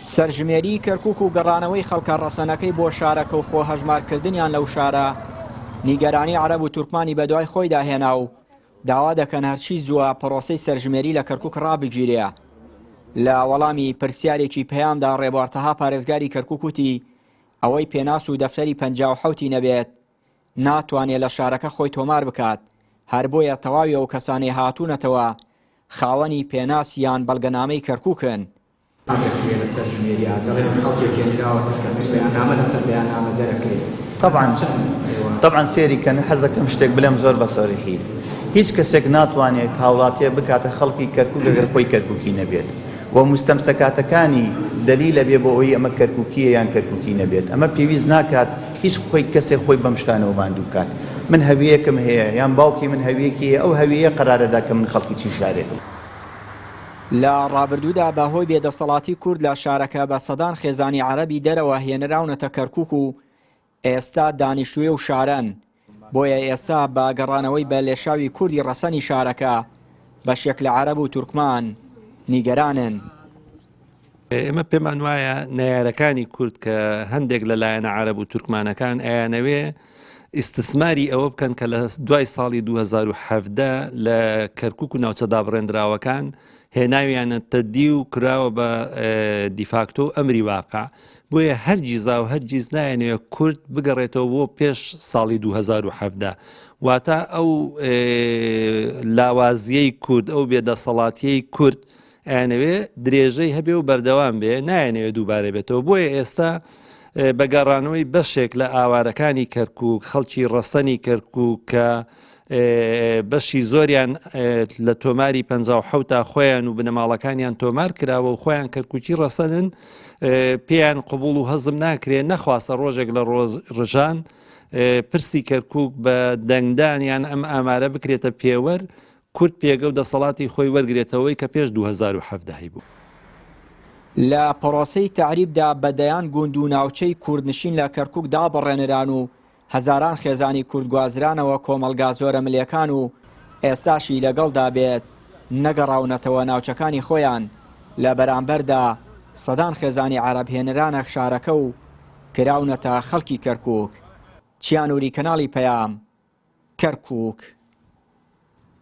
سەرژمێری کەرکووک و گەڕانەوەی خەڵکە ڕەسەنەکەی بۆ شارەکە و خۆ هەژمارکردنیان لەو شارە نیگەرانی عەرەب و تورکمانی بەدوای خۆی داهێنا و داوا دەکەن هەرچی زووە پرۆسەی سەرژمێری لە کەرکووک ڕابگیرێ. لە وەڵامی پرسیارێکی پەیامدا ڕێبوارتەها پارێزگاری کەرکووک وتی ئەوەی پێناس و دەفتەری 57 نەبێت ناتوانێت لە شارەکە خۆی تۆمار بکات، هەر بۆیە تەواوی ئەو کەسانی هاتوونەتەوە خاوەنی پێناس یان بەڵگەنامەی کەرکووکن. طبعا سێری کەن حەزەکەم شتێک بڵێم زۆر بەسەریحی هیچ کەسێک ناتوانێت هاوڵاتیە بکاتە خەڵکی کەرکووک ئەگەر خۆی کەرکووکی نەبێت و مستەمسەکاتەکانی دەلیلە بێ بۆ ئەوەی ئەمە کەرکووکیە یان کەرکووکی نەبێت. ئەمە پێویست ناکات هیچ خۆی کەسێک خۆی بەم شتانەوە ماندوو بکات. من هەویەکم هەیە یان باوکی من هەویەکی هەیە، ئەو هەویە قەرارەدا کە من خەڵکی چی شارێت. لە ڕابردوودا بەهۆی بێدەسەڵاتی کورد لە شارەکە بە سەدان خێزانی عەرەبی دەرەوە هێنراونەتە کەرکووک و ئێستا دانیشتووی و شارەن. بۆیە ئێستا بە گەڕانەوەی بە لێشاوی کوردی ڕەسەنی شارەکە بەشێک لە عەرەب و تورکمان نیگەرانن. ئێمە پێمان وایە نەیارەکانی کورد کە هەندێک لەلایەنە عەرەب و تورکمانەکان ئەیانەوێ ئیستثماری ئەوە بکەن کە لە دوای ساڵی 2017 لە کەرکووک و ناوچەدا بڕێنراوەکان هێناویانەتە دی و کراوە بە دیفاکتۆ ئەمری واقع. بۆیە هەرگیزا و هەرگیز نایەنەوە کورد بگەڕێتەوە بۆ پێش ساڵی 2017 واتە ئەو لاوازیەی کورد ئەو بێدەسەڵاتیەی کورد ئەیانەوێ درێژەی هەبێ و بەردەوام بێ، نایەنەوە دووبارە بێتەوە. بۆیە ئێستا بەگەڕانەوەی بەشێک لە ئاوارەکانی کەرکووک خەڵکی ڕەسەنی کەرکووک کە بەشی زۆریان لە تۆماری 57 تا خۆیان و بنەماڵەکانیان تۆمار کراوە و خۆیان کەرکووکی ڕەسەنن، پێیان قبول و هەزم ناکرێت نەخواستە ڕۆژێک لە ڕۆژان پرسی کەرکووک بە دەنگدانیان ئەم ئامارە بکرێتە پێوەر، کورد پێگە و دەسەڵاتی خۆی وەرگێتەوەی کە پێش 2017 بوو. لە پرۆسەی تعریبدا بەدەیان گوند و ناوچەی کوردنشین لە کەرکووک دابڕێنران و هەزاران خێزانی کورد گوازرانەوە کۆمەلگا زۆرە ملیەکان و ئێستاشی لەگەڵدا بێت نەگەڕاونەتەوە ناوچەکانی خۆیان لە بەرامبەردا سەدان خێزانی عەرەب هێنرانە شارەکە و کراونەتە خەڵکی کەرکووک. چیانوری کەناڵی پەیام، کەرکووک.